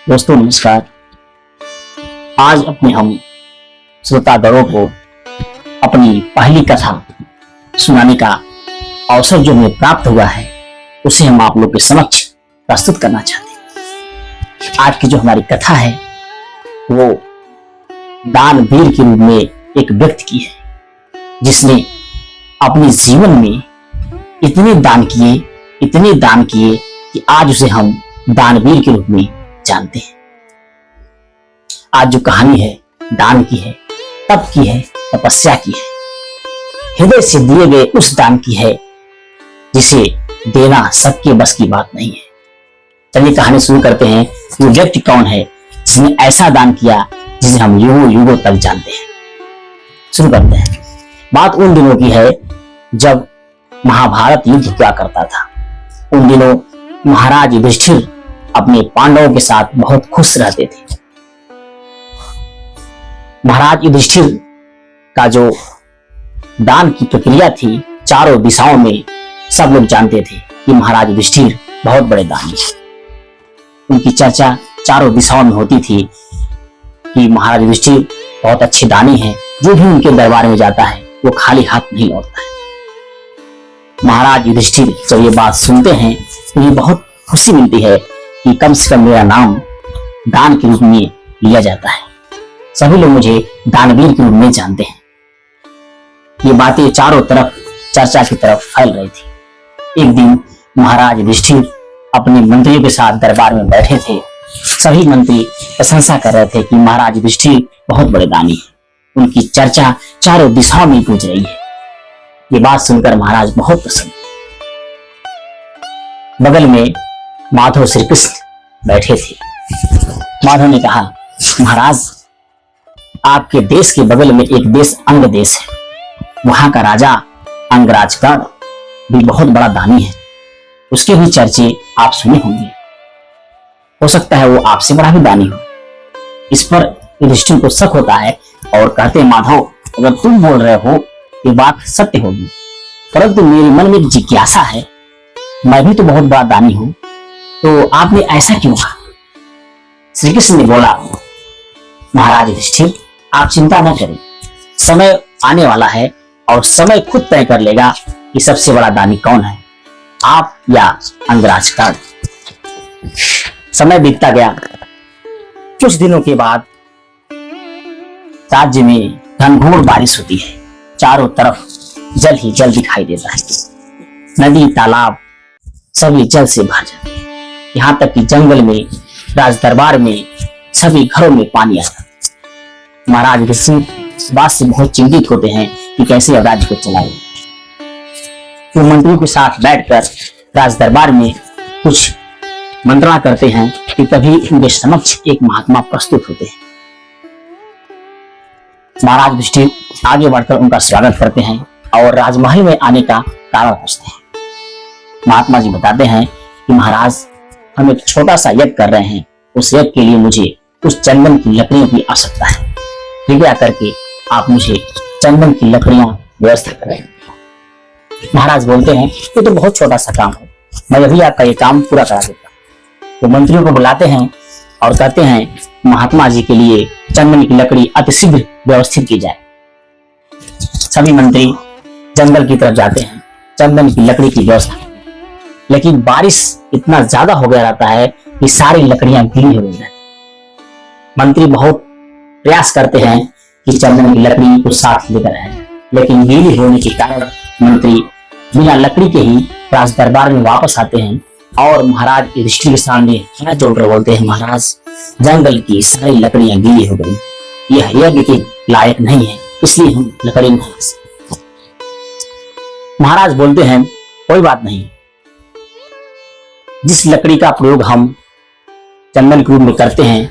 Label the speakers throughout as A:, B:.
A: दोस्तों नमस्कार। आज अपने हम श्रोतागणों को अपनी पहली कथा सुनाने का अवसर जो हमें प्राप्त हुआ है उसे हम आप लोग के समक्ष प्रस्तुत करना चाहते हैं। आज की जो हमारी कथा है वो दानवीर के रूप में एक व्यक्ति की है जिसने अपने जीवन में इतने दान किए कि आज उसे हम दानवीर के रूप में जानते हैं। आज जो कहानी है दान की है, तप की है, तपस्या की है, हृदय से दिए गए उस दान की है जिसे देना सबके बस की बात नहीं है। चलिए कहानी शुरू करते हैं। वो व्यक्ति कौन है जिसने ऐसा दान किया जिसे हम युगों युगों तक जानते हैं। शुरू करते हैं। बात उन दिनों की है जब महाभारत युद्ध हुआ करता था। उन दिनों महाराज युधिष्ठिर अपने पांडवों के साथ बहुत खुश रहते थे। महाराज युधिष्ठिर का जो दान की प्रक्रिया थी, चारों दिशाओं में सब लोग जानते थे कि महाराज युधिष्ठिर बहुत बड़े दानी हैं। उनकी चर्चा चारों दिशाओं में होती थी कि महाराज युधिष्ठिर बहुत अच्छे दानी हैं। जो भी उनके दरबार में जाता है वो खाली हाथ नहीं लौटता है। महाराज युधिष्ठिर जब ये बात सुनते हैं तो ये बहुत खुशी मिलती है कि कम से कम मेरा नाम दान के रूप में लिया जाता है। सभी लोग मुझे दानवीर के रूप में जानते हैं। ये बातें चारों तरफ चर्चा की तरफ फैल रही थी। एक दिन महाराज युधिष्ठिर अपने मंत्रियों के साथ दरबार में बैठे थे। सभी मंत्री प्रशंसा कर रहे थे कि महाराज युधिष्ठिर बहुत बड़े दानी हैं। उनकी चर्चा चारों दिशाओं में गूंज रही है। ये बात सुनकर महाराज बहुत प्रसन्न। बगल में माधव श्री कृष्ण बैठे थे। माधव ने कहा, महाराज आपके देश के बगल में एक देश अंग देश है। वहां का राजा अंगराजगण भी बहुत बड़ा दानी है। उसके भी चर्चे आप सुने होंगे। हो सकता है वो आपसे बड़ा भी दानी हो। इस पर युधिष्ठिर को शक होता है और कहते, माधव अगर तुम बोल रहे हो ये बात सत्य होगी, परंतु मेरे मन में एक जिज्ञासा है। मैं भी तो बहुत बड़ा दानी हूं, तो आपने ऐसा क्यों कहा? श्री कृष्ण ने बोला, महाराज युधिष्ठिर आप चिंता न करें, समय आने वाला है और समय खुद तय कर लेगा कि सबसे बड़ा दानी कौन है, आप या अंगराजगण। समय बीतता गया। कुछ दिनों के बाद राज्य में घनघोर बारिश होती है। चारों तरफ जल ही जल दिखाई देता है। नदी तालाब सभी जल से भर जाते हैं। यहाँ तक कि जंगल में, राज दरबार में, सभी घरों में पानी आता है। महाराज युधिष्ठिर इस बात से बहुत चिंतित होते हैं कि कैसे अब राज्य को चलाएं। वो मंत्रियों के साथ बैठकर राज दरबार में कुछ मंत्रणा करते हैं कि तभी उनके समक्ष एक महात्मा प्रस्तुत होते हैं। महाराज युधिष्ठिर आगे बढ़कर उनका स्वागत करते हैं और राजमहल में आने का कारण पूछते हैं। महात्मा जी बताते हैं कि महाराज हम एक छोटा सा यज्ञ कर रहे हैं। उस यज्ञ के लिए मुझे कुछ चंदन की लकड़ियों की आवश्यकता है। कृपया करके आप मुझे चंदन की लकड़ियां व्यवस्था करें। महाराज बोलते हैं ये तो बहुत छोटा सा काम है, मैं अभी आपका ये काम पूरा करा देता हूं। तो मंत्रियों को बुलाते हैं और कहते हैं महात्मा जी के लिए चंदन की लकड़ी अतिशीघ्र व्यवस्थित की जाए। सभी मंत्री जंगल की तरफ जाते हैं चंदन की लकड़ी की व्यवस्था। लेकिन बारिश इतना ज्यादा हो गया रहता है कि सारी लकड़ियां गीली हो गई। मंत्री बहुत प्रयास करते हैं कि चंदन की लकड़ी को साथ लेकर आए, लेकिन गीली होने के कारण मंत्री बिना लकड़ी के ही राज दरबार में वापस आते हैं और महाराज युधिष्ठिर के सामने हाथ जोड़कर बोलते हैं, महाराज जंगल की सारी लकड़ियां गीली हो गई। यह यज्ञ के लायक नहीं है, इसलिए हम लकड़ी नहीं ला सकते। महाराज बोलते हैं, कोई बात नहीं, जिस लकड़ी का प्रयोग हम चंदन के रूप में करते हैं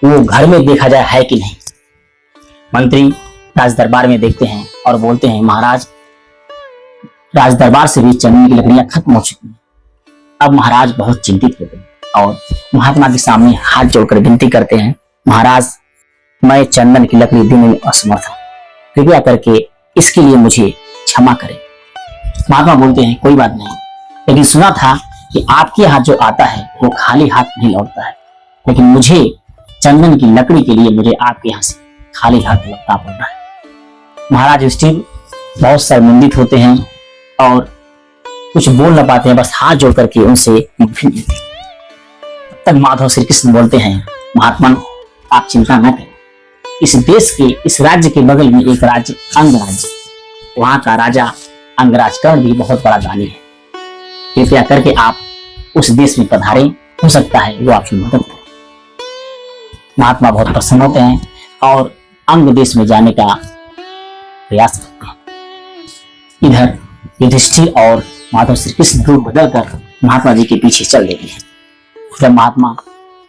A: वो घर में देखा जाए है कि नहीं। मंत्री राज दरबार में देखते हैं और बोलते हैं, महाराज राज दरबार से भी चंदन की लकड़ियां खत्म हो चुकी हैं। अब महाराज बहुत चिंतित होते हैं और महात्मा के सामने हाथ जोड़कर विनती करते हैं, महाराज मैं चंदन की लकड़ी देने में असमर्थ हूं, कृपया करके इसके लिए मुझे क्षमा करें। महात्मा बोलते हैं, कोई बात नहीं, लेकिन सुना था कि आपके यहाँ जो आता है वो खाली हाथ नहीं लौटता है लेकिन मुझे चंदन की लकड़ी के लिए मुझे आपके यहाँ से खाली हाथ लौटना पड़ रहा है। महाराज युधिष्ठिर बहुत शर्मिंदित होते हैं और कुछ बोल न पाते हैं, बस हाथ जोड़ करके उनसे माफी मांगते हैं। तब तक माधव श्री कृष्ण बोलते हैं, महात्मन आप चिंता न करें, इस देश के इस राज्य के बगल में एक राज्य अंगराज्य, वहां का राजा अंगराज कर्ण भी बहुत बड़ा दानी है। कृपया करके आप उस देश में पधारे, हो सकता है वो आपकी मदद करे। महात्मा बहुत प्रसन्न होते हैं और अंग देश में जाने का प्रयास करते हैं। इधर युधिष्ठिर और माधव श्री कृष्ण रूप बदलकर महात्मा जी के पीछे चल देते हैं। जब महात्मा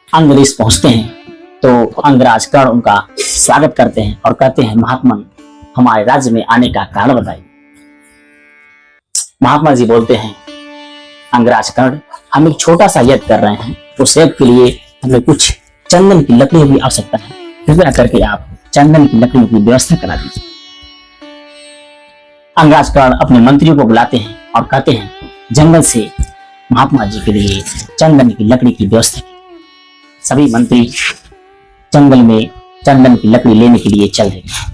A: अंग देश पहुंचते हैं तो अंगराज कर्ण उनका स्वागत करते हैं और कहते हैं, महात्मन हमारे राज्य में आने का कारण बताइए। महात्मा जी बोलते हैं, अंगराज कर्ण हम एक छोटा सा यज्ञ कर रहे हैं, उस यज्ञ के लिए हमें कुछ चंदन की लकड़ी की आवश्यकता है, कृपया करके आप चंदन की लकड़ी की व्यवस्था करा दीजिए। अंगराज कर्ण अपने मंत्रियों को बुलाते हैं और कहते हैं, जंगल से महात्मा जी के लिए चंदन की लकड़ी की व्यवस्था की। सभी मंत्री जंगल में चंदन की लकड़ी लेने के लिए चल रहे हैं,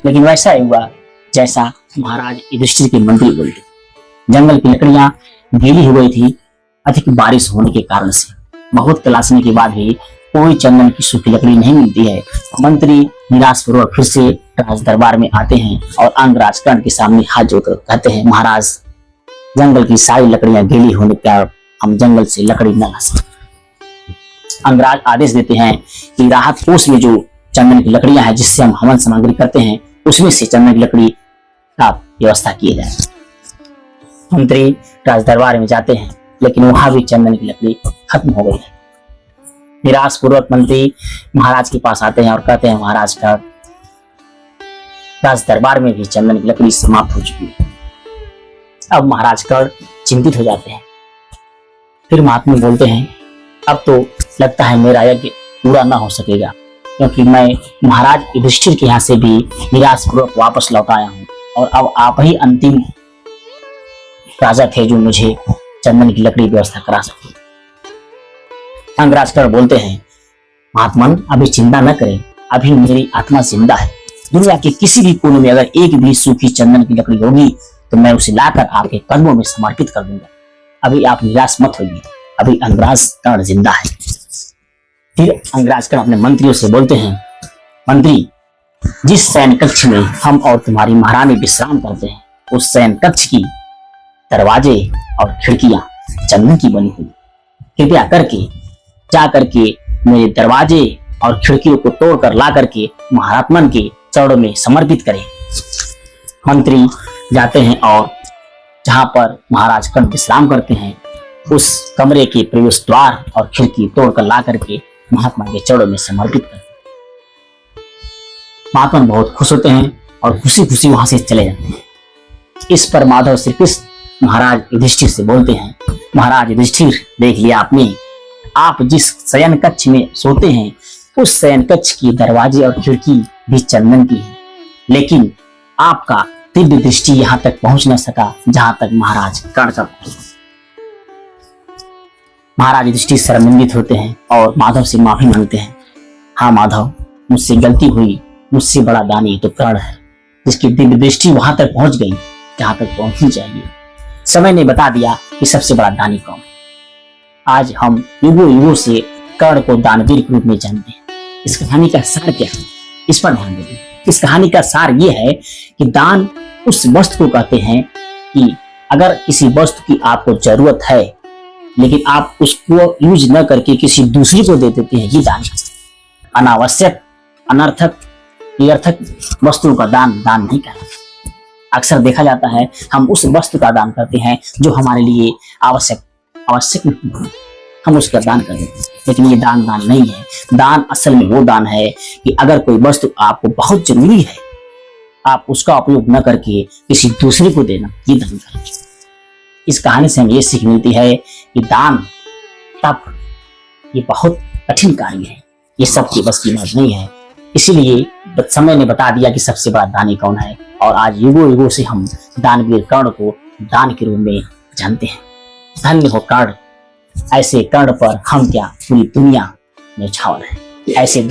A: लेकिन वैसा ही हुआ जैसा महाराज युधिष्ठिर के मंत्री बोलते। जंगल की लकड़ियां गीली हो गई थी अधिक बारिश होने के कारण से। बहुत तलाशने के बाद भी कोई चंदन की सूखी लकड़ी नहीं मिलती है। मंत्री निराश पूर्वक फिर से राज दरबार में आते हैं और अंगराज कर्ण के सामने हाथ जोड़कर कहते हैं, महाराज जंगल की सारी लकड़ियां गीली होने पर हम जंगल से लकड़ी न ला सकते। अंगराज आदेश देते हैं कि राहत कोष में जो चंदन की लकड़ियां हैं जिससे हम हवन सामग्री करते हैं उसमें से चंदन की लकड़ी का व्यवस्था की जाए। मंत्री राज दरबार में जाते हैं लेकिन वहां भी चंदन की लकड़ी खत्म हो गई है। निराश पूर्वक मंत्री महाराज के पास आते हैं और कहते हैं, महाराज का राज दरबार में भी चंदन की लकड़ी समाप्त हो चुकी है। अब महाराज कर्ण चिंतित हो जाते हैं। फिर महात्मा बोलते हैं, अब तो लगता है मेरा यज्ञ पूरा ना हो सकेगा, क्योंकि मैं महाराज युधिष्ठिर के यहाँ से भी निराश पूर्वक वापस लौट आया हूँ और अब आप ही अंतिम राजा थे जो मुझे चंदन की लकड़ी व्यवस्था करा सके। अंगराज कर्ण बोलते हैं, महात्मन अभी चिंता न करें, अभी मेरी आत्मा जिंदा है। दुनिया के किसी भी कोने में अगर एक भी सूखी चंदन की लकड़ी होगी तो मैं उसे लाकर आपके कदमों में समर्पित कर दूंगा। अभी आप निराश मत होइए, अभी अंगराज कर्ण जिंदा है। फिर अंगराज कर्ण अपने मंत्रियों से बोलते हैं, मंत्री जिस शयन कक्ष में हम और तुम्हारी महारानी विश्राम करते हैं उस शयन कक्ष की दरवाजे और खिड़कियां चंदन की बनी हुई, कृपया करके जा करके मेरे दरवाजे और खिड़कियों को तोड़कर ला करके महात्मन के चरणों में समर्पित करें। मंत्री जाते हैं और जहां पर महाराज कर्ण विश्राम करते हैं उस कमरे के प्रवेश द्वार और खिड़की तोड़कर ला करके महात्मा के चरणों में समर्पित करते हैं। महात्मा बहुत खुश होते हैं और खुशी खुशी वहां से चले जाते हैं। इस पर माधव श्री कृष्ण महाराज युधिष्ठिर से बोलते हैं, महाराज युधिष्ठिर देख लिया आपने, आप जिस शयन कक्ष में सोते हैं उस शयन कक्ष की दरवाजे और खिड़की भी चंदन की है, लेकिन आपका दिव्य दृष्टि यहाँ तक पहुंच न सका जहां तक महाराज कर्ण का पहुंचा। महाराज युधिष्ठिर शर्मिंदित होते हैं और माधव से माफी मांगते हैं, हाँ माधव मुझसे गलती हुई, मुझसे बड़ा दानी तो कर्ण है जिसकी दिव्य दृष्टि वहां तक पहुंच गई जहां तक पहुंचनी चाहिए। समय ने बता दिया कि सबसे बड़ा दानी कौन है। आज हम युगों युगों से कर्ण को दानवीर के रूप में जानते हैं। इस कहानी का सार क्या है, इस पर ध्यान दें। इस कहानी का सार ये है कि दान उस वस्तु को कहते हैं कि अगर किसी वस्तु की आपको जरूरत है लेकिन आप उसको यूज न करके किसी दूसरे को दे देते हैं, ये दान है। अनावश्यक अनर्थक निरर्थक वस्तुओं का दान नहीं कहलाता। अक्सर देखा जाता है हम उस वस्तु का दान करते हैं जो हमारे लिए आवश्यक नहीं, हम उसका दान कर देते हैं, लेकिन ये दान नहीं है। दान असल में वो दान है कि अगर कोई वस्तु आपको बहुत जरूरी है आप उसका उपयोग न करके किसी दूसरे को देना, ये दान करना। इस कहानी से हमें ये सीख मिलती है कि दान तप ये बहुत कठिन कार्य है, ये सबके बस की बात नहीं है। इसीलिए समय ने बता दिया कि सबसे बड़ा दानी कौन है और आज युगों युगों से हम दानवीर कर्ण को दान के रूप में जानते हैं। धन्य हो कर्ण, ऐसे कर्ण पर हम क्या पूरी दुनिया में छावर है। ऐसे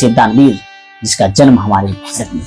A: दानवीर जिसका जन्म हमारे भारत में